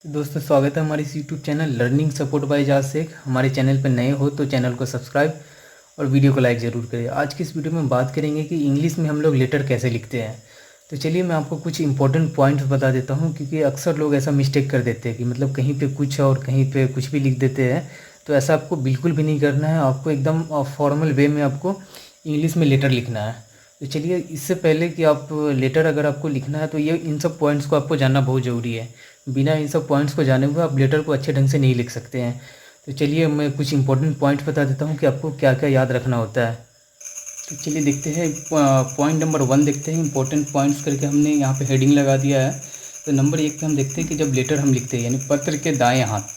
तो दोस्तों स्वागत है हमारे इस YouTube channel learning support bye जाज शेख। हमारे चैनल पर नए हो तो चैनल को सब्सक्राइब और वीडियो को लाइक ज़रूर करें। आज की इस वीडियो में बात करेंगे कि इंग्लिश में हम लोग लेटर कैसे लिखते हैं। तो चलिए मैं आपको कुछ इंपॉर्टेंट पॉइंट्स बता देता हूँ, क्योंकि अक्सर लोग ऐसा मिस्टेक कर देते हैं कि मतलब कहीं पे कुछ और कहीं पे कुछ भी लिख देते हैं। तो ऐसा आपको बिल्कुल भी नहीं करना है। आपको एकदम फॉर्मल वे में आपको इंग्लिश में लेटर लिखना है। तो चलिए, इससे पहले कि आप लेटर अगर आपको लिखना है तो ये इन सब पॉइंट्स को आपको जानना बहुत ज़रूरी है। बिना इन सब पॉइंट्स को जाने हुए आप लेटर को अच्छे ढंग से नहीं लिख सकते हैं। तो चलिए मैं कुछ इंपॉर्टेंट पॉइंट्स बता देता हूँ कि आपको क्या क्या याद रखना होता है। तो चलिए देखते हैं, पॉइंट नंबर 1 देखते हैं। इंपॉर्टेंट पॉइंट्स करके हमने यहाँ पे हेडिंग लगा दिया है। तो नंबर 1 पे हम देखते हैं कि जब लेटर हम लिखते हैं, यानी पत्र के दाएँ हाथ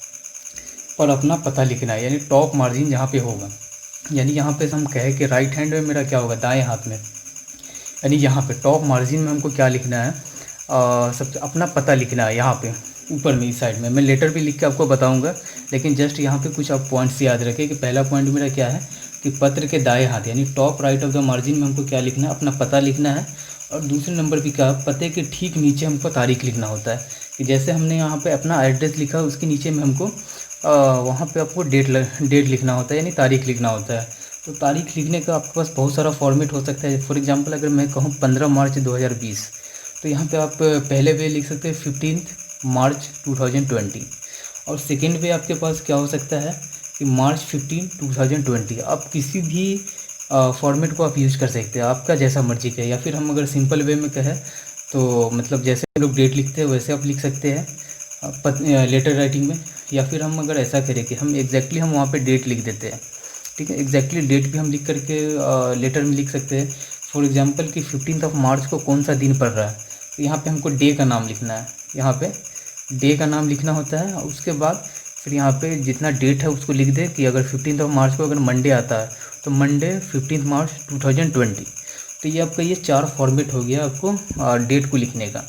पर अपना पता लिखना है, यानी टॉप मार्जिन जहाँ पे होगा, यानी यहाँ पे हम कहें कि राइट हैंड में मेरा क्या होगा, दाएँ हाथ में, यानी यहाँ पे टॉप मार्जिन में हमको क्या लिखना है, सबसे अपना पता लिखना है। यहाँ पे ऊपर में इस साइड में मैं लेटर भी लिख के आपको बताऊंगा, लेकिन जस्ट यहाँ पे कुछ आप पॉइंट्स याद रखें कि पहला पॉइंट मेरा क्या है कि पत्र के दाएं हाथ यानी top right of the margin में हमको क्या लिखना है, अपना पता लिखना है। और दूसरे नंबर पे क्या, पते के ठीक नीचे हमको तारीख लिखना होता है, कि जैसे हमने यहाँ पर अपना एड्रेस लिखा उसके नीचे में हमको वहाँ पर आपको डेट लिखना होता है, यानी तारीख लिखना होता है। तो तारीख लिखने का आपके पास बहुत सारा फॉर्मेट हो सकता है। फॉर एग्जांपल अगर मैं कहूँ 15 मार्च 2020, तो यहाँ पे आप पहले वे लिख सकते हैं 15 मार्च 2020। और सेकेंड वे आपके पास क्या हो सकता है कि मार्च 15 2020। आप किसी भी फॉर्मेट को आप यूज़ कर सकते हैं, आपका जैसा मर्जी का। या फिर हम अगर सिंपल वे में कहें तो मतलब जैसे हम लोग डेट लिखते हैं वैसे आप लिख सकते हैं लेटर राइटिंग में। या फिर हम अगर ऐसा करें कि हम एग्जैक्टली हम वहाँ पे डेट लिख देते हैं, ठीक है, एग्जैक्टली डेट भी हम लिख करके लेटर में लिख सकते हैं। फॉर एग्जांपल कि 15 मार्च को कौन सा दिन पड़ रहा है, तो यहाँ पे हमको डे का नाम लिखना है। यहाँ पे डे का नाम लिखना होता है। और उसके बाद फिर यहाँ पे जितना डेट है उसको लिख दे कि अगर 15 मार्च को अगर मंडे आता है तो मंडे 15 मार्च 2020। तो ये आपका ये 4 फॉर्मेट हो गया आपको डेट को लिखने का।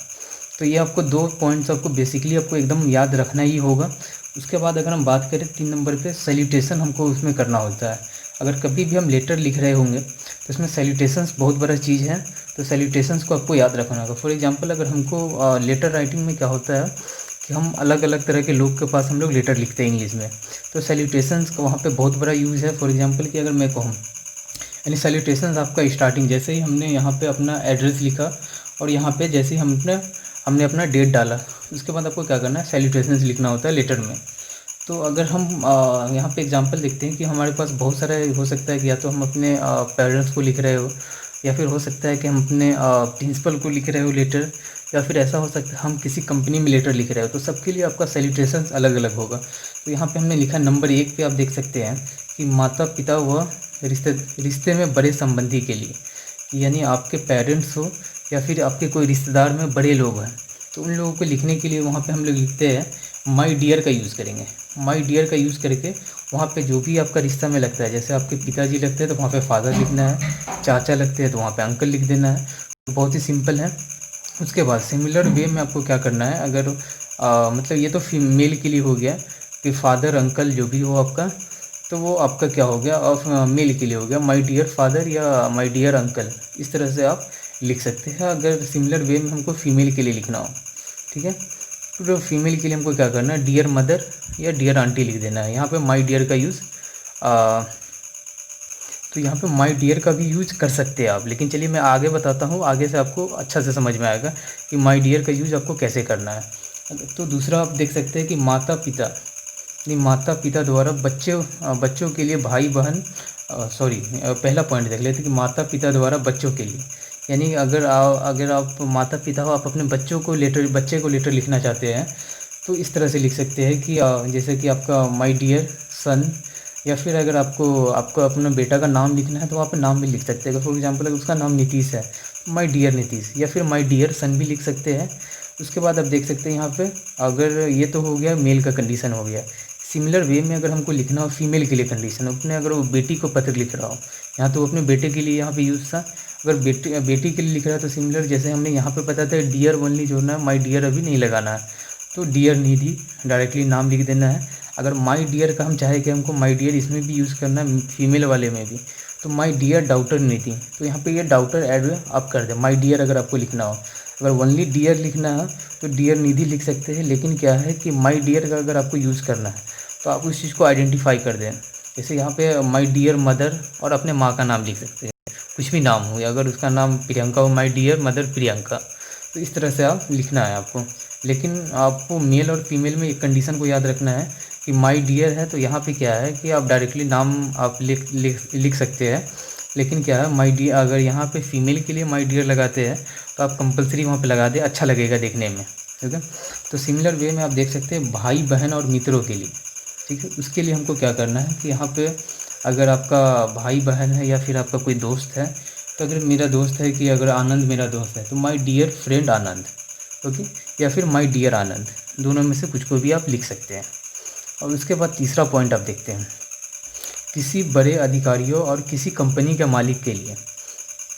तो ये आपको 2 पॉइंट्स आपको बेसिकली आपको एकदम याद रखना ही होगा। उसके बाद अगर हम बात करें 3 नंबर पे, सैल्यूटेशन हमको उसमें करना होता है। अगर कभी भी हम लेटर लिख रहे होंगे तो इसमें सैल्यूटेशंस बहुत बड़ा चीज़ है। तो सैल्यूटेशंस को आपको याद रखना होगा। फॉर एग्जांपल अगर हमको लेटर राइटिंग में क्या होता है कि हम अलग अलग तरह के लोग के पास हम लोग लेटर लिखते हैं इंग्लिश में, तो सैल्यूटेशंस का वहाँ पे बहुत बड़ा यूज़ है। फॉर एग्जांपल कि अगर मैं कहूँ, यानी सैल्यूटेशंस आपका स्टार्टिंग जैसे ही हमने यहाँ पे अपना एड्रेस लिखा और यहाँ पे जैसे ही हमने अपना डेट डाला, उसके बाद आपको क्या करना है, सैल्यूटेशंस लिखना होता है लेटर में। तो अगर हम यहाँ पे एग्जांपल देखते हैं कि हमारे पास बहुत सारे हो सकता है कि या तो हम अपने पेरेंट्स को लिख रहे हो, या फिर हो सकता है कि हम अपने प्रिंसिपल को लिख रहे हो लेटर, या फिर ऐसा हो सकता है हम किसी कंपनी में लेटर लिख रहे हो। तो सबके लिए आपका सैल्यूटेशंस अलग अलग होगा। तो यहाँ पे हमने लिखा नंबर 1 पे आप देख सकते हैं कि माता पिता व रिश्ते में बड़े संबंधी के लिए, यानी आपके पेरेंट्स हो या फिर आपके कोई रिश्तेदार में बड़े लोग हैं, तो उन लोगों को लिखने के लिए वहाँ पे हम लोग लिखते हैं माई डियर का यूज़ करेंगे। माई डियर का यूज़ करके वहाँ पे जो भी आपका रिश्ता में लगता है, जैसे आपके पिताजी लगते हैं तो वहाँ पे फादर लिखना है, चाचा लगते हैं तो वहाँ पे अंकल लिख देना है। तो बहुत ही सिंपल है। उसके बाद सिमिलर वे में आपको क्या करना है, अगर मतलब ये तो फीमेल के लिए हो गया कि फादर अंकल जो भी हो आपका, तो वो आपका क्या हो गया, और मेल के लिए हो गया माय डियर फादर या माय डियर अंकल। इस तरह से आप लिख सकते हैं अगर सिमिलर वे में हमको फीमेल के लिए लिखना हो, ठीक है। तो फीमेल के लिए हमको क्या करना है, डियर मदर या डियर आंटी लिख देना है। यहाँ पे माय डियर का यूज़ तो यहाँ पे माय डियर का भी यूज कर सकते हैं आप, लेकिन चलिए मैं आगे बताता हूँ, आगे से आपको अच्छा से समझ में आएगा कि माय डियर का यूज़ आपको कैसे करना है। तो दूसरा आप देख सकते हैं कि माता पिता, नहीं माता पिता द्वारा बच्चों के लिए भाई बहन, पहला पॉइंट देख लेते हैं कि माता पिता द्वारा बच्चों के लिए, यानी अगर आप माता पिता हो, आप अपने बच्चे को लेटर लिखना चाहते हैं तो इस तरह से लिख सकते हैं कि जैसे कि आपका माय डियर सन, या फिर अगर आपको अपना बेटा का नाम लिखना है तो वहाँ पे नाम भी लिख सकते हैं। फॉर एग्जांपल अगर उसका नाम नीतीश है, माय डियर नीतीश, या फिर माय डियर सन भी लिख सकते हैं। उसके बाद आप देख सकते हैं यहाँ पे, अगर ये तो हो गया मेल का कंडीशन हो गया। सिमिलर वे में अगर हमको लिखना हो फीमेल के लिए कंडीशन, अपने अगर वो बेटी को पत्र लिख रहा हो, यहाँ तो अपने बेटे के लिए यहाँ पे यूज़ था। अगर बेटी के लिए लिख रहा है तो सिमिलर जैसे हमने यहाँ पे पता था डियर ओनली जोड़ना है, माय डियर अभी नहीं लगाना है, तो डियर निधि डायरेक्टली नाम लिख देना है। अगर माय डियर का हम चाहे कि हमको माय डियर इसमें भी यूज़ करना है, फीमेल वाले में भी, तो माय डियर डॉटर निधि, तो यहाँ पे ये डॉटर ऐड आप कर दें, माय डियर अगर आपको लिखना हो। अगर ओनली डियर लिखना है तो डियर निधि लिख सकते हैं, लेकिन क्या है कि माई डियर का अगर आपको यूज़ करना है तो आप उस चीज़ को आइडेंटिफाई कर दें। जैसे यहाँ पे माई डियर मदर और अपने माँ का नाम लिख सकते हैं, कुछ भी नाम हो, अगर उसका नाम प्रियंका हो, माई डियर मदर प्रियंका, तो इस तरह से आप लिखना है आपको। लेकिन आपको मेल और फीमेल में एक कंडीशन को याद रखना है कि माई डियर है तो यहाँ पे क्या है कि आप डायरेक्टली नाम आप लिख सकते हैं, लेकिन क्या है माई डियर अगर यहाँ पे फीमेल के लिए माई डियर लगाते हैं तो आप कंपलसरी वहाँ पे लगा दें, अच्छा लगेगा देखने में, ठीक है। तो सिमिलर वे में आप देख सकते हैं भाई बहन और मित्रों के लिए, ठीक है। उसके लिए हमको क्या करना है कि यहाँ पे अगर आपका भाई बहन है या फिर आपका कोई दोस्त है, तो अगर मेरा दोस्त है कि अगर आनंद मेरा दोस्त है तो my dear friend Anand, okay, या फिर माई डियर आनंद, दोनों में से कुछ को भी आप लिख सकते हैं। और उसके बाद तीसरा पॉइंट आप देखते हैं, किसी बड़े अधिकारियों और किसी कंपनी के मालिक के लिए,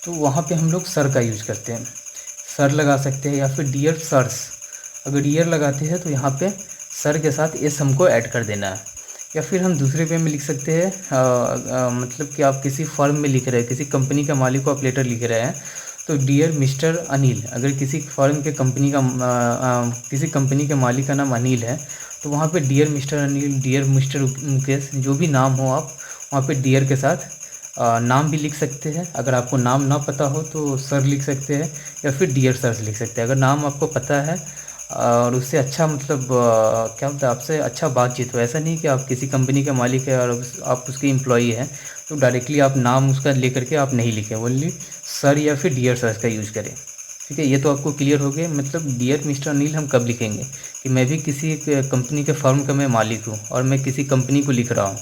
तो वहाँ पे हम लोग सर का यूज़ करते हैं, सर लगा सकते हैं, या फिर डियर सर्स। अगर डियर लगाते हैं तो यहाँ पे सर के साथ एस हमको ऐड कर देना है। या फिर हम दूसरे वे में लिख सकते हैं, मतलब कि आप किसी फर्म में लिख रहे हैं, किसी कंपनी का मालिक को आप लेटर लिख रहे हैं, तो डियर मिस्टर अनिल। अगर किसी फर्म के कंपनी का किसी कंपनी के मालिक का नाम अनिल है तो वहाँ पे dear mister Anil, dear mister Mukesh, जो भी नाम हो आप वहाँ पे डियर के साथ नाम भी लिख सकते हैं। अगर आपको नाम ना पता हो तो सर लिख सकते हैं, या फिर डियर सर लिख सकते हैं। अगर नाम आपको पता है और उससे अच्छा मतलब क्या होता है, आपसे अच्छा बातचीत हो, ऐसा नहीं कि आप किसी कंपनी के मालिक है और आप उसके एम्प्लॉई हैं तो डायरेक्टली आप नाम उसका लेकर के आप नहीं लिखें, ओनली सर या फिर डियर सर का यूज़ करें, ठीक है। ये तो आपको क्लियर हो गया। मतलब डियर मिस्टर अनिल हम कब लिखेंगे कि मैं भी किसी कंपनी के फर्म का मैं मालिक हूँ और मैं किसी कंपनी को लिख रहा हूँ,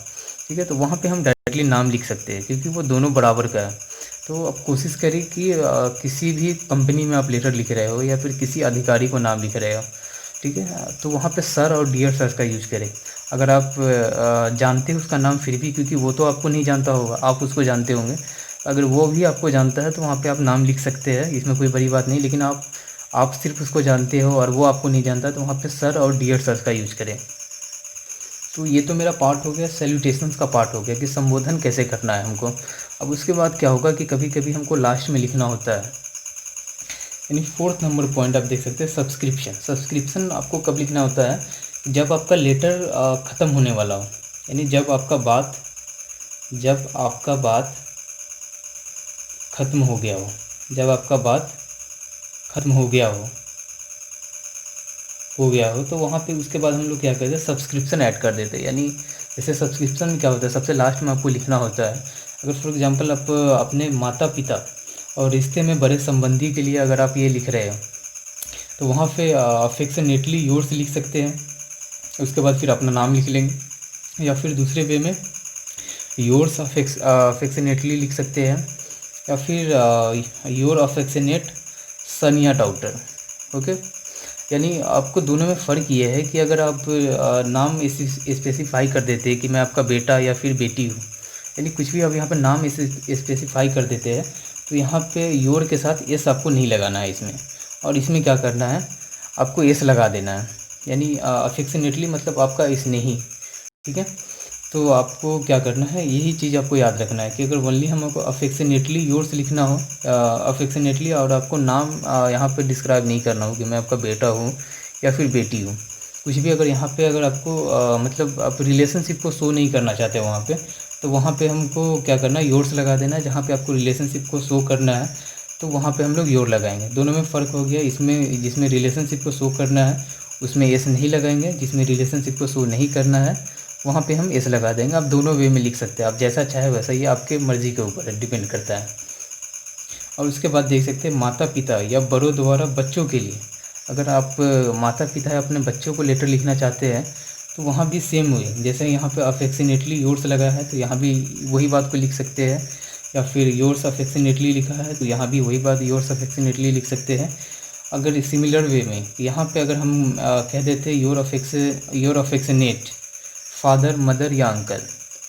ठीक है। तो वहाँ पे हम डायरेक्टली नाम लिख सकते हैं क्योंकि वो दोनों बराबर का है। तो आप कोशिश करिए कि किसी भी कंपनी में आप लेटर लिख रहे हो या फिर किसी अधिकारी को नाम लिख रहे हो, ठीक है, तो वहाँ पे सर और डियर सर का यूज़ करें। अगर आप जानते हो उसका नाम फिर भी, क्योंकि वो तो आपको नहीं जानता होगा, आप उसको जानते होंगे, अगर वो भी आपको जानता है तो वहाँ पे आप नाम लिख सकते हैं, इसमें कोई बड़ी बात नहीं। लेकिन आप सिर्फ उसको जानते हो और वो आपको नहीं जानता, तो वहाँ पे सर और डियर सर का यूज़ करें। तो ये तो मेरा पार्ट हो गया, सैल्यूटेशंस का पार्ट हो गया कि संबोधन कैसे करना है हमको। अब उसके बाद क्या होगा कि कभी कभी हमको लास्ट में लिखना होता है, यानी फोर्थ नंबर पॉइंट आप देख सकते हैं सब्सक्रिप्शन। सब्सक्रिप्शन आपको कब लिखना होता है, जब आपका लेटर ख़त्म होने वाला हो, यानी जब आपका बात ख़त्म हो गया हो, जब आपका बात ख़त्म हो गया हो तो वहाँ पे उसके बाद हम लोग क्या करते हैं, सब्सक्रिप्शन ऐड कर देते हैं। यानी जैसे सब्सक्रिप्शन में क्या होता है, सबसे लास्ट में आपको लिखना होता है। अगर फॉर एग्जांपल आप अपने माता पिता और रिश्ते में बड़े संबंधी के लिए अगर आप ये लिख रहे हो तो वहाँ पे अफेक्शनेटली योर्स लिख सकते हैं, उसके बाद फिर अपना नाम लिख लेंगे। या फिर दूसरे वे में योर्स अफेक्शनेटली लिख सकते हैं, या फिर योर अफेक्शनेट सन या डॉटर, ओके। यानी आपको दोनों में फ़र्क ये है कि अगर आप नाम स्पेसिफाई कर देते हैं कि मैं आपका बेटा या फिर बेटी हूँ, यानी कुछ भी आप यहाँ पर नाम स्पेसिफाई कर देते हैं तो यहाँ पे योर के साथ एस आपको नहीं लगाना है इसमें, और इसमें क्या करना है, आपको एस लगा देना है। यानी अफेक्शनेटली मतलब आपका स्नेही, ठीक है। तो आपको क्या करना है, यही चीज़ आपको याद रखना है कि अगर ओनली हमको अफेक्शनेटली योर्स लिखना हो, अफेक्शनेटली, और आपको नाम यहाँ पे डिस्क्राइब नहीं करना हो कि मैं आपका बेटा हूँ या फिर बेटी हूँ, कुछ भी। अगर यहाँ पे अगर आपको मतलब आप रिलेशनशिप को शो नहीं करना चाहते वहाँ पे, तो वहाँ पे हमको क्या करना है, योर्स लगा देना है। जहाँ पे आपको रिलेशनशिप को शो करना है तो वहाँ पे हम लोग योर लगाएंगे। दोनों में फ़र्क हो गया, इसमें जिसमें रिलेशनशिप को शो करना है उसमें एस नहीं लगाएंगे, जिसमें रिलेशनशिप को शो नहीं करना है वहाँ पे हम एस लगा देंगे। आप दोनों वे में लिख सकते हैं, आप जैसा चाहे वैसा, ये आपके मर्ज़ी के ऊपर डिपेंड करता है। और उसके बाद देख सकते हैं माता पिता या बड़ों द्वारा बच्चों के लिए, अगर आप माता पिता या अपने बच्चों को लेटर लिखना चाहते हैं तो वहाँ भी सेम हुए, जैसे यहाँ पे अफेक्शनेटली योर्स लगा है तो यहाँ भी वही बात को लिख सकते हैं। या फिर योर्स अफेक्शनेटली लिखा है तो यहाँ भी वही बात योर्स अफेक्शनेटली लिख सकते हैं। अगर सिमिलर वे में यहाँ पे अगर हम कह देते हैं योर अफेक्शनेट फादर मदर या अंकल,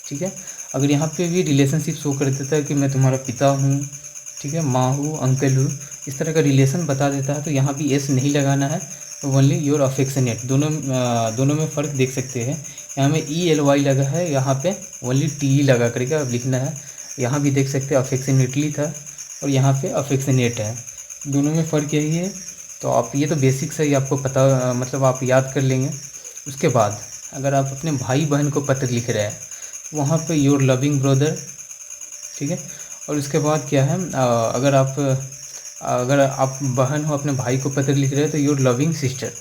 ठीक है। अगर यहाँ पे भी रिलेशनशिप शो कर देता है कि मैं तुम्हारा पिता हूँ, ठीक है, माँ हूँ, अंकल हूँ, इस तरह का रिलेशन बता देता है तो यहाँ भी एस नहीं लगाना है, तो ओनली योर अफेक्शनेट। दोनों में फ़र्क देख सकते हैं। यहाँ में ELY लगा है, यहाँ पे ओनली TE लगा करके अब लिखना है। यहाँ भी देख सकते हैं अफेक्शनेटली था और यहाँ पे अफेक्शनेट है, दोनों में फ़र्क यही है तो आप ये तो बेसिक से ही आपको पता मतलब आप याद कर लेंगे। उसके बाद अगर आप अपने भाई बहन को पत्र लिख रहे हैं वहाँ पे योर लविंग ब्रदर, ठीक है। और उसके बाद क्या है, अगर आप बहन हो अपने भाई को पत्र लिख रहे हैं तो योर लविंग सिस्टर,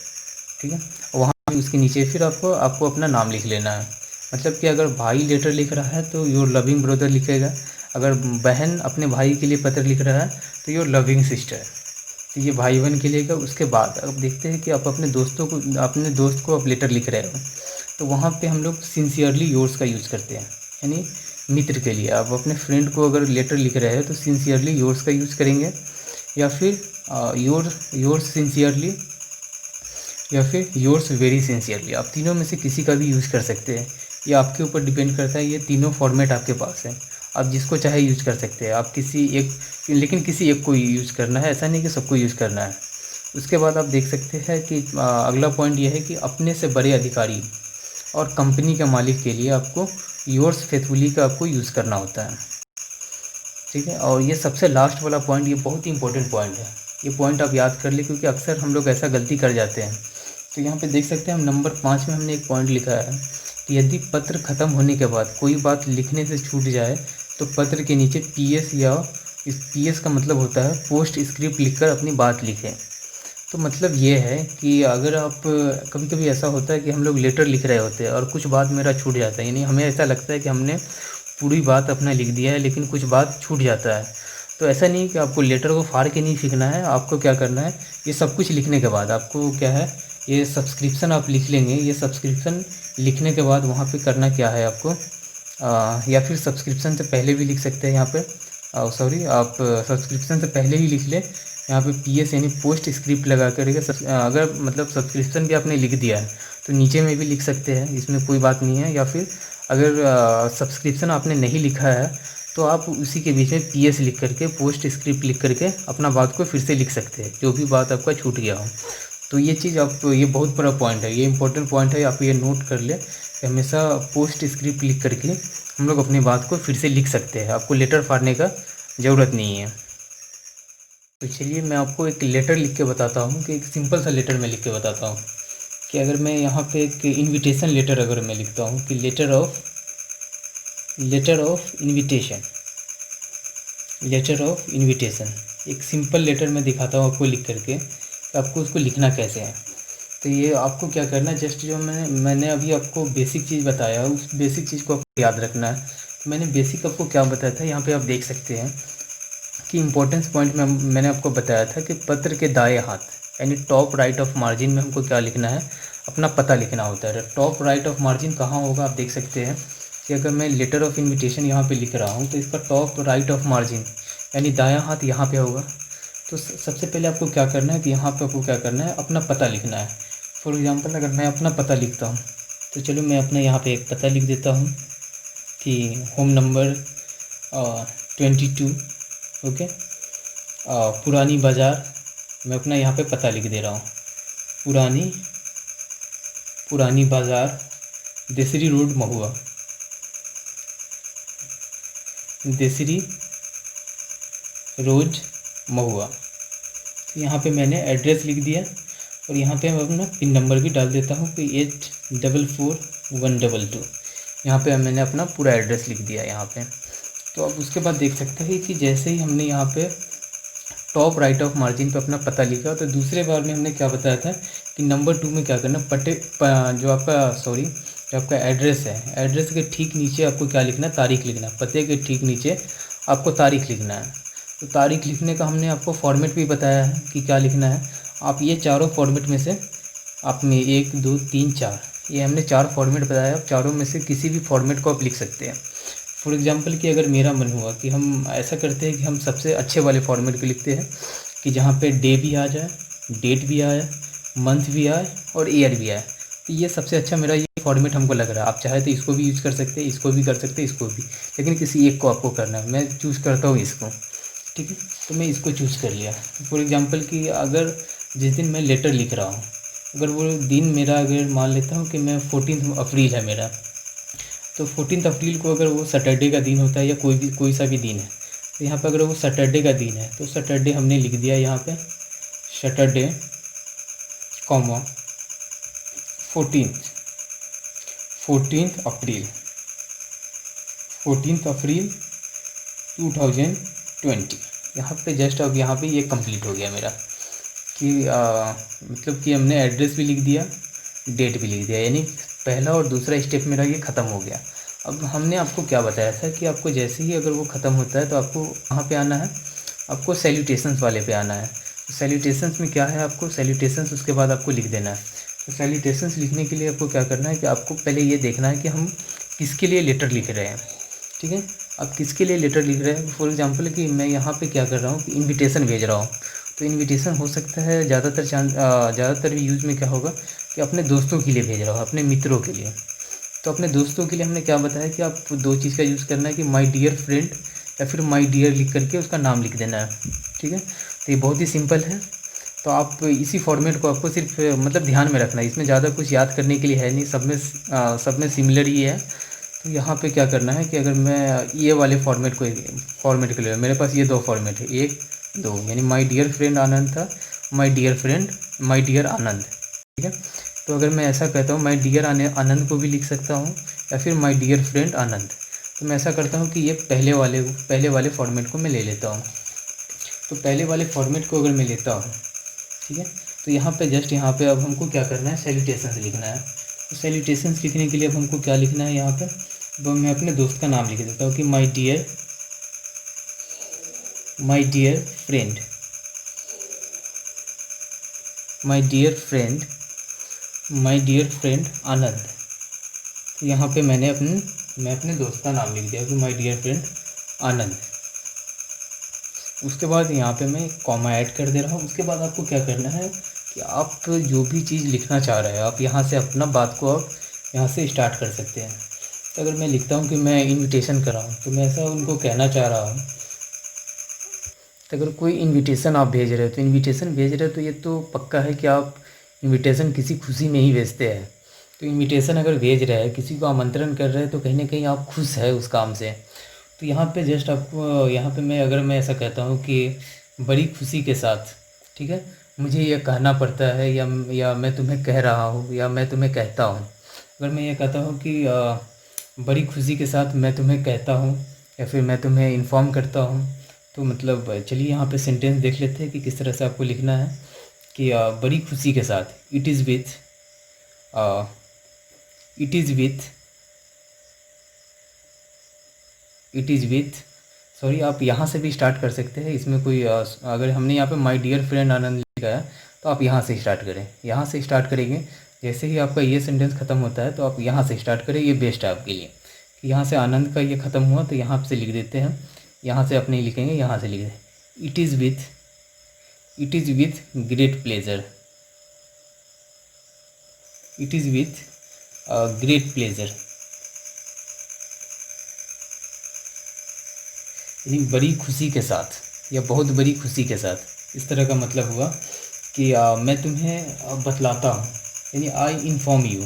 ठीक है। वहाँ पे उसके नीचे फिर आपको अपना नाम लिख लेना है। मतलब कि अगर भाई लेटर लिख रहा है तो योर लविंग ब्रदर लिखेगा, अगर बहन अपने भाई के लिए पत्र लिख रहा है तो योर लविंग सिस्टर। तो ये भाई बहन के लिए का। उसके बाद अब देखते हैं कि आप अपने दोस्त को आप लेटर लिख रहे हो तो वहाँ पे हम लोग सिंसियरली योर्स का यूज़ करते हैं। यानी मित्र के लिए आप अपने फ्रेंड को अगर लेटर लिख रहे हैं तो सिंसियरली योर्स का यूज़ करेंगे, या फिर योर्स सिंसियरली, या फिर योर्स वेरी सिंसियरली। आप तीनों में से किसी का भी यूज़ कर सकते हैं, ये आपके ऊपर डिपेंड करता है। ये तीनों फॉर्मेट आपके पास है, आप जिसको चाहे यूज़ कर सकते हैं। आप लेकिन किसी एक को यूज़ करना है, ऐसा नहीं कि सबको यूज़ करना है। उसके बाद आप देख सकते हैं कि अगला पॉइंट ये है कि अपने से बड़े अधिकारी और कंपनी के मालिक के लिए आपको योर्स फेथफुली का आपको यूज़ करना होता है, ठीक है। और ये सबसे लास्ट वाला पॉइंट, ये बहुत ही इंपॉर्टेंट पॉइंट है। ये पॉइंट आप याद कर ले, क्योंकि अक्सर हम लोग ऐसा गलती कर जाते हैं। तो यहाँ पे देख सकते हैं हम नंबर 5 में हमने एक पॉइंट लिखा है कि यदि पत्र ख़त्म होने के बाद कोई बात लिखने से छूट जाए तो पत्र के नीचे PS, या इस PS का मतलब होता है पोस्ट स्क्रिप्ट, लिखकर अपनी बात लिखें। तो मतलब ये है कि अगर आप कभी कभी ऐसा होता है कि हम लोग लेटर लिख रहे होते हैं और कुछ बात मेरा छूट जाता है, यानी हमें ऐसा लगता है कि हमने पूरी बात अपना लिख दिया है लेकिन कुछ बात छूट जाता है। तो ऐसा नहीं कि आपको लेटर को फाड़ के नहीं सीखना है। आपको क्या करना है, ये सब कुछ लिखने के बाद आपको क्या है, ये सब्सक्रिप्शन आप लिख लेंगे। ये सब्सक्रिप्शन लिखने के बाद वहाँ पे करना क्या है आपको, या फिर सब्सक्रिप्शन से पहले भी लिख सकते हैं यहाँ पे, सॉरी, आप सब्सक्रिप्शन से पहले ही लिख लें। यहाँ पे PS यानी पोस्ट स्क्रिप्ट लगा करके अगर मतलब सब्सक्रिप्शन भी आपने लिख दिया है तो नीचे में भी लिख सकते हैं, इसमें कोई बात नहीं है। या फिर अगर सब्सक्रिप्शन आपने नहीं लिखा है तो आप उसी के बीच में PS लिख करके, पोस्ट स्क्रिप्ट लिख करके अपना बात को फिर से लिख सकते हैं, जो भी बात आपका छूट गया हो। तो ये चीज़ आप, ये बहुत बड़ा पॉइंट है, ये इंपॉर्टेंट पॉइंट है, आप ये नोट कर ले कि हमेशा पोस्ट स्क्रिप्ट लिख करके हम लोग अपनी बात को फिर से लिख सकते हैं। आपको लेटर फाड़ने का ज़रूरत नहीं है। तो चलिए मैं आपको एक लेटर लिख के बताता हूँ, कि एक सिंपल सा लेटर मैं लिख के बताता हूँ कि अगर मैं यहाँ पे एक इनविटेशन लेटर अगर मैं लिखता हूँ कि लेटर ऑफ इनविटेशन, एक सिंपल लेटर मैं दिखाता हूँ आपको लिख करके कि आपको उसको लिखना कैसे है। तो ये आपको क्या करना है, जस्ट जो मैंने अभी आपको बेसिक चीज़ बताया उस बेसिक चीज़ को आपको याद रखना है। तो मैंने बेसिक आपको क्या बताया था, यहाँ पे आप देख सकते हैं कि इम्पोर्टेंस पॉइंट में मैंने आपको बताया था कि पत्र के दाएं हाथ यानी टॉप राइट ऑफ मार्जिन में हमको क्या लिखना है, अपना पता लिखना होता है। टॉप राइट ऑफ मार्जिन कहाँ होगा, आप देख सकते हैं कि अगर मैं लेटर ऑफ इनविटेशन यहाँ पे लिख रहा हूँ तो इसका टॉप राइट ऑफ मार्जिन यानी दायां हाथ यहाँ पे होगा। तो सबसे पहले आपको क्या करना है कि यहाँ पे आपको क्या करना है, अपना पता लिखना है। फॉर एग्ज़ाम्पल अगर मैं अपना पता लिखता हूँ तो चलो मैं अपने यहाँ पे एक पता लिख देता हूँ कि होम नंबर 22, ओके, पुरानी बाज़ार। मैं अपना यहाँ पे पता लिख दे रहा हूँ, पुरानी बाज़ार, देसरी रोड, महुआ, देसरी रोड, महुआ। तो यहाँ पे मैंने एड्रेस लिख दिया और यहाँ पे मैं अपना पिन नंबर भी डाल देता हूँ कि 844122। यहाँ पे मैंने अपना पूरा एड्रेस लिख दिया यहाँ पे। तो अब उसके बाद देख सकते हैं कि जैसे ही हमने यहाँ पे टॉप राइट ऑफ मार्जिन पे अपना पता लिखा तो दूसरे बार में हमने क्या बताया था कि नंबर 2 में क्या करना, जो आपका एड्रेस है, एड्रेस के ठीक नीचे आपको क्या लिखना है, तारीख लिखना है। पते के ठीक नीचे आपको तारीख लिखना है। तो तारीख लिखने का हमने आपको फॉर्मेट भी बताया है कि क्या लिखना है। आप ये चारों फॉर्मेट में से आप में 1 2 3 4 ये हमने 4 फॉर्मेट बताया। आप चारों में से किसी भी फॉर्मेट को आप लिख सकते हैं। फॉर एग्जांपल कि अगर मेरा मन हुआ कि हम ऐसा करते हैं कि हम सबसे अच्छे वाले फॉर्मेट को लिखते हैं कि जहाँ पे डे भी आ जाए, डेट भी आए, मंथ भी आए और ईयर भी आए। तो ये सबसे अच्छा मेरा ये फॉर्मेट हमको लग रहा है। आप चाहे तो इसको भी यूज़ कर सकते हैं, इसको भी कर सकते हैं, इसको भी, लेकिन किसी एक को आपको करना है। मैं चूज़ करता हूँ इसको, ठीक है। तो मैं इसको चूज़ कर लिया। फॉर एग्जांपल कि अगर जिस दिन मैं लेटर लिख रहा हूँ, अगर वो दिन मेरा, अगर मान लेता हूँ कि मैं 14 अप्रैल है मेरा, तो 14 अप्रैल को अगर वो सैटरडे का दिन होता है या कोई सा भी दिन है, तो यहाँ पर अगर वो सैटरडे का दिन है तो सैटरडे हमने लिख दिया यहाँ पे। सैटरडे कॉमा 14 अप्रैल 2020। यहाँ पे जस्ट अब यहाँ पे ये कंप्लीट हो गया मेरा कि मतलब कि हमने एड्रेस भी लिख दिया, डेट भी लिख दिया, यानी पहला और दूसरा स्टेप मेरा ये ख़त्म हो गया। अब हमने आपको क्या बताया था कि आपको जैसे ही अगर वो ख़त्म होता है तो आपको कहाँ पे आना है, आपको सैल्यूटेशंस वाले पे आना है। तो सैल्यूटेशंस में क्या है, आपको सैल्यूटेशंस उसके बाद आपको लिख देना है। तो सैल्यूटेशंस लिखने के लिए आपको क्या करना है कि आपको पहले ये देखना है कि हम किसके लिए लेटर लिख रहे हैं। ठीक है, आप किसके लिए लेटर लिख रहे हैं। फॉर एग्जांपल कि मैं यहाँ पे क्या कर रहा हूँ कि इनविटेशन भेज रहा हूँ। तो इनविटेशन हो सकता है ज़्यादातर यूज़ में क्या होगा कि अपने दोस्तों के लिए भेज रहा हूँ, अपने मित्रों के लिए। तो अपने दोस्तों के लिए हमने क्या बताया कि आप दो चीज़ का यूज़ करना है कि माय डियर फ्रेंड या फिर माय डियर लिख करके उसका नाम लिख देना है। ठीक है, तो ये बहुत ही सिंपल है। तो आप इसी फॉर्मेट को आपको सिर्फ मतलब ध्यान में रखना है, इसमें ज़्यादा कुछ याद करने के लिए है नहीं, सब में सिमिलर ही है। तो यहाँ पे क्या करना है कि अगर मैं ये वाले फॉर्मेट के लिए मेरे पास ये दो फॉर्मेट है, 1 2, यानी माय डियर फ्रेंड आनंद था, माय डियर आनंद। ठीक है, तो अगर मैं ऐसा कहता हूँ माय डियर आनंद को भी लिख सकता हूँ या फिर माय डियर फ्रेंड आनंद। तो मैं ऐसा करता हूँ कि ये पहले वाले फॉर्मेट को मैं ले लेता हूँ। तो पहले वाले फॉर्मेट को अगर मैं लेता हूँ, ठीक है, तो यहाँ पे अब हमको क्या करना है, सैल्यूटेशंस लिखना है। तो सैल्यूटेशंस लिखने के लिए अब हमको क्या लिखना है, यहाँ पे अब मैं अपने दोस्त का नाम लिख देता हूँ कि माय डियर फ्रेंड आनंद। तो यहाँ पे मैं अपने दोस्त का नाम लिख दिया कि माय डियर फ्रेंड आनंद। उसके बाद यहाँ पे मैं कॉमा ऐड कर दे रहा हूँ। उसके बाद आपको क्या करना है कि आप जो भी चीज़ लिखना चाह रहे हैं आप यहाँ से अपना बात को आप यहाँ से स्टार्ट कर सकते हैं। तो अगर मैं लिखता हूँ कि मैं इनविटेशन कर रहा हूँ, तो मैं ऐसा उनको कहना चाह रहा हूँ। तो अगर कोई इनविटेशन आप भेज रहे हो तो ये तो पक्का है कि आप इनविटेशन किसी खुशी में ही भेजते हैं। तो इनविटेशन अगर भेज रहे हैं, किसी को आमंत्रण कर रहे हैं, तो कहीं ना कहीं आप खुश है उस काम से। तो यहाँ पे जस्ट आपको अगर मैं ऐसा कहता हूँ कि बड़ी खुशी के साथ, ठीक है, मुझे यह कहना पड़ता है या मैं तुम्हें कह रहा हूँ या मैं तुम्हें कहता हूँ। अगर मैं ये कहता हूँ कि बड़ी खुशी के साथ मैं तुम्हें कहता हूँ या फिर मैं तुम्हें इन्फॉर्म करता हूँ, तो मतलब चलिए यहाँ पे सेंटेंस देख लेते हैं कि किस तरह से आपको लिखना है कि बड़ी खुशी के साथ इट इज़ विथ सॉरी, आप यहाँ से भी स्टार्ट कर सकते हैं। इसमें कोई अगर हमने यहाँ पे माय डियर फ्रेंड आनंद लिखा है तो आप यहाँ से स्टार्ट करें। यहाँ से स्टार्ट करेंगे, जैसे ही आपका ये सेंटेंस ख़त्म होता है तो आप यहाँ से स्टार्ट करें, ये बेस्ट है आपके लिए। कि यहाँ से आनंद का ये ख़त्म हुआ तो यहाँ से लिख देते हैं, यहाँ से अपने लिखेंगे, यहाँ से लिख दें it is with great pleasure. यानी बड़ी खुशी के साथ या बहुत बड़ी खुशी के साथ, इस तरह का मतलब हुआ कि मैं तुम्हें बतलाता हूँ, यानी आई इन्फॉर्म यू।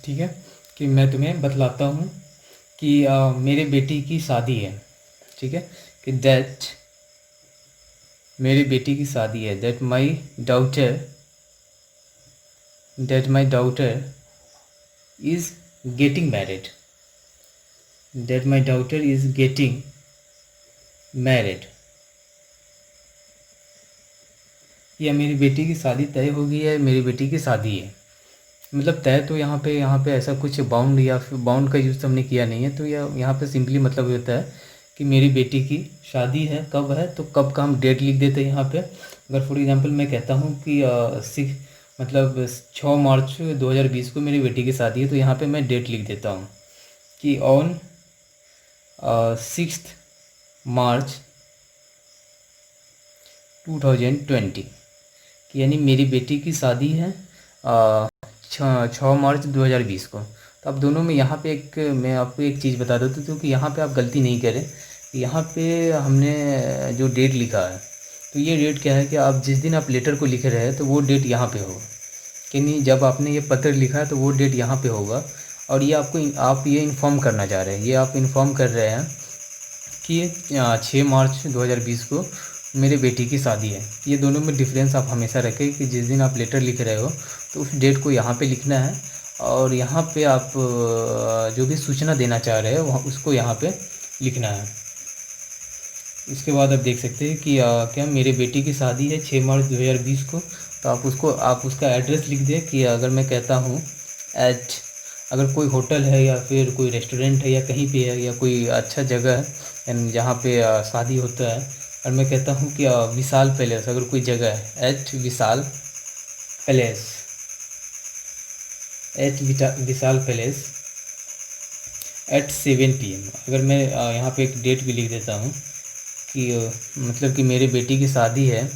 ठीक है, कि मैं तुम्हें बतलाता हूँ कि मेरे बेटी की शादी है। ठीक है, कि मेरी बेटी की शादी है, that my daughter is getting married। या मेरी बेटी की शादी तय हो गई है, मेरी बेटी की शादी है। मतलब तय तो यहाँ पे ऐसा कुछ बाउंड या फिर बाउंड का यूज़ हमने किया नहीं है। तो यहाँ पे सिंपली मतलब होता है कि मेरी बेटी की शादी है, कब है, तो कब का हम डेट लिख देते हैं यहाँ पे। अगर फॉर एग्जांपल मैं कहता हूँ कि 6 मार्च 2020 को मेरी बेटी की शादी है, तो यहाँ पे मैं डेट लिख देता हूँ कि ऑन 6 मार्च 2020, यानी मेरी बेटी की शादी है 6 मार्च 2020 को। तो अब दोनों में यहाँ पे मैं आपको एक चीज़ बता देता हूँ कि यहाँ पे आप गलती नहीं करें। यहाँ पे हमने जो डेट लिखा है, तो ये डेट क्या है कि आप जिस दिन आप लेटर को लिख रहे हैं तो वो डेट यहाँ पे होगा, कि नहीं, जब आपने ये पत्र लिखा है तो वो डेट यहाँ पे होगा। और ये आप ये इन्फॉर्म करना चाह रहे हैं, ये आप इन्फॉर्म कर रहे हैं कि 6 मार्च 2020 को मेरे बेटी की शादी है। ये दोनों में डिफरेंस आप हमेशा रखें कि जिस दिन आप लेटर लिख रहे हो तो उस डेट को यहाँ पे लिखना है, और यहाँ पे आप जो भी सूचना देना चाह रहे हो वहाँ उसको यहाँ पे लिखना है। इसके बाद आप देख सकते हैं कि क्या मेरे बेटी की शादी है 6 मार्च 2020 को, तो आप उसका एड्रेस लिख दें कि अगर मैं कहता हूँ एट, अगर कोई होटल है या फिर कोई रेस्टोरेंट है या कहीं पे है या कोई अच्छा जगह है यानी जहाँ पे शादी होता है, और मैं कहता हूँ कि विशाल पैलेस, अगर कोई जगह है एट विशाल पैलेस, एट विशाल पैलेस एट 7 PM। अगर मैं यहाँ पे एक डेट भी लिख देता हूँ कि मतलब कि मेरे बेटी की शादी है,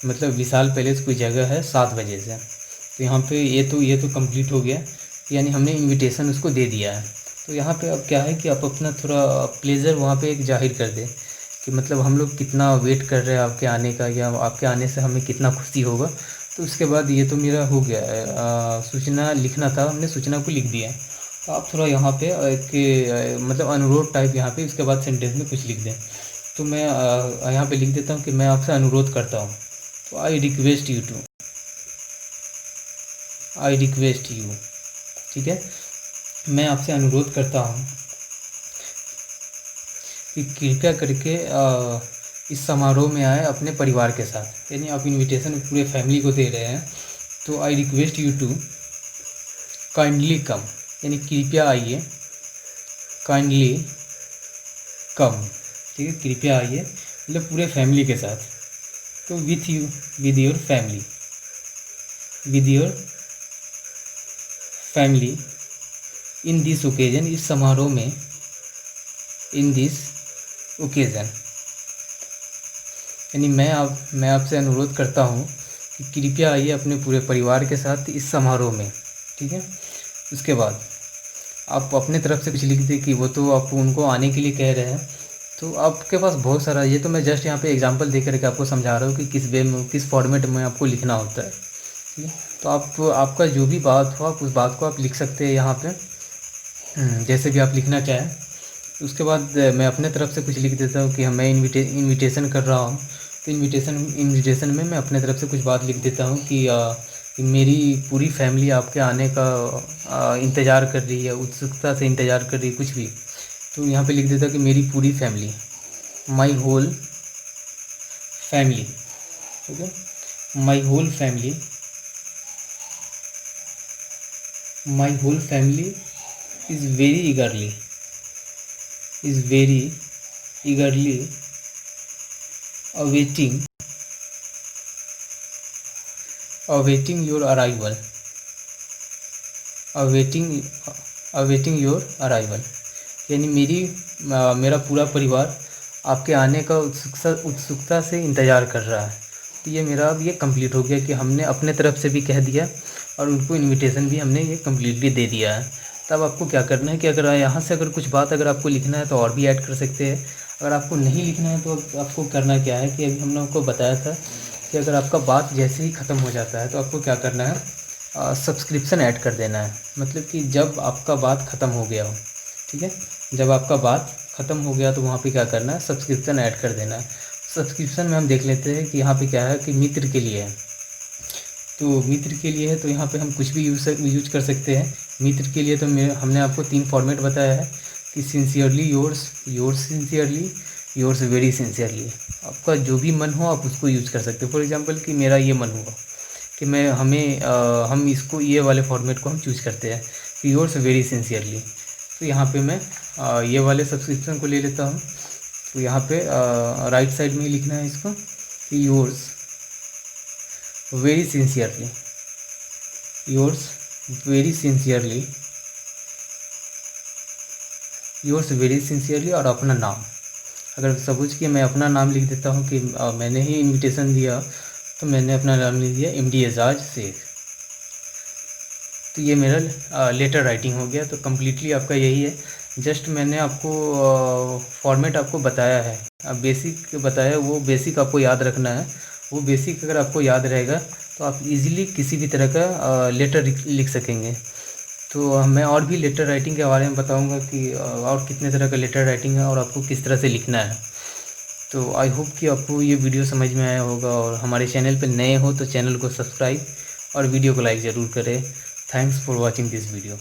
मतलब विशाल पैलेस कोई जगह है 7 बजे से, तो यहाँ पे ये तो कंप्लीट हो गया, यानी हमने इनविटेशन उसको दे दिया है। तो यहाँ पे अब क्या है कि आप अपना थोड़ा प्लेज़र वहाँ पे एक जाहिर कर दें कि मतलब हम लोग कितना वेट कर रहे हैं आपके आने का, या आपके आने से हमें कितना खुशी होगा। तो उसके बाद ये तो मेरा हो गया है, सूचना लिखना था, हमने सूचना को लिख दिया। तो आप थोड़ा यहाँ पे एक मतलब अनुरोध टाइप यहाँ पे उसके बाद सेंटेंस में कुछ लिख दें। तो मैं यहाँ पे लिख देता हूँ कि मैं आपसे अनुरोध करता हूँ, तो आई रिक्वेस्ट यू, ठीक है, मैं आपसे अनुरोध करता हूँ कि कृपया करके इस समारोह में आए अपने परिवार के साथ, यानी आप इनविटेशन पूरे फैमिली को दे रहे हैं। तो I request you to kindly come, यानी कृपया आइए, काइंडली कम, ठीक है, कृपया आइए मतलब पूरे फैमिली के साथ। तो with your family in this occasion, इस समारोह में, इन दिस ओकेजन, यानी मैं आपसे अनुरोध करता हूँ कि कृपया आइए अपने पूरे परिवार के साथ इस समारोह में, ठीक है। उसके बाद आप अपने तरफ से कुछ लिख दें कि वो तो आप उनको आने के लिए कह रहे हैं। तो आपके पास बहुत सारा, ये तो मैं जस्ट यहाँ पे एग्जांपल दे करके आपको समझा रहा हूँ कि किस वे में, किस फॉर्मेट में आपको लिखना होता है, ठीक है। तो आपका जो भी बात हो आप उस बात को आप लिख सकते हैं यहाँ पे, जैसे भी आप लिखना चाहें। उसके बाद मैं अपने तरफ से कुछ लिख देता हूँ कि मैं इनविटेशन कर रहा हूँ। तो इनविटेशन में मैं अपने तरफ से कुछ बात लिख देता हूँ कि मेरी पूरी फैमिली आपके आने का इंतज़ार कर रही है, उत्सुकता से इंतज़ार कर रही है, कुछ भी। तो यहाँ पे लिख देता हूँ कि मेरी पूरी फैमिली, माई होल फैमिली, ठीक है, my whole family is very eagerly awaiting your arrival, awaiting your arrival, यानी मेरा पूरा परिवार आपके आने का उत्सुकता से इंतज़ार कर रहा है। तो ये मेरा अब ये कंप्लीट हो गया कि हमने अपने तरफ से भी कह दिया और उनको इनविटेशन भी हमने ये कम्प्लीटली दे दिया है। तब आपको क्या करना है कि अगर यहाँ से अगर कुछ बात अगर आपको लिखना है तो और भी ऐड कर सकते हैं। अगर आपको नहीं लिखना है तो आपको करना क्या है कि अभी हमने आपको बताया था कि अगर आपका बात जैसे ही ख़त्म हो जाता है तो आपको क्या करना है, सब्सक्रिप्शन ऐड कर देना है। मतलब कि जब आपका बात ख़त्म हो गया हो, ठीक है, जब आपका बात ख़त्म हो गया तो वहाँ पे क्या करना है, सब्सक्रिप्शन ऐड कर देना है। सब्सक्रिप्शन में हम देख लेते हैं कि यहाँ पे क्या है कि मित्र के लिए है। तो मित्र के लिए है तो यहाँ पे हम कुछ भी यूज कर सकते हैं। मित्र के लिए तो हमने आपको 3 फॉर्मेट बताया है कि sincerely yours sincerely, yours very sincerely. आपका जो भी मन हो आप उसको यूज़ कर सकते हो। फॉर एग्जांपल कि मेरा ये मन हुआ कि हम इसको ये वाले फॉर्मेट को हम चूज़ करते हैं कि योर्स वेरी सिंसियरली। तो यहाँ पे मैं ये वाले सब्सक्रिप्शन को ले लेता हूँ। तो यहाँ पे राइट साइड में ही लिखना है इसको कि yours very sincerely, yours very sincerely और अपना नाम। अगर सपोज कि मैं अपना नाम लिख देता हूँ कि मैंने ही इनविटेशन दिया तो मैंने अपना नाम लिख दिया MD एजाज शेख। तो ये मेरा लेटर राइटिंग हो गया। तो कम्प्लीटली आपका यही है। जस्ट मैंने आपको फॉर्मेट आपको बताया है, बेसिक बताया है, वो बेसिक आपको याद रखना है। वो बेसिक अगर आपको याद रहेगा तो आप इजीली किसी भी तरह का लेटर लिख सकेंगे। तो मैं और भी लेटर राइटिंग के बारे में बताऊंगा कि और कितने तरह का लेटर राइटिंग है और आपको किस तरह से लिखना है। तो आई होप कि आपको ये वीडियो समझ में आया होगा, और हमारे चैनल पर नए हो तो चैनल को सब्सक्राइब और वीडियो को लाइक ज़रूर करें। Thanks for watching this video.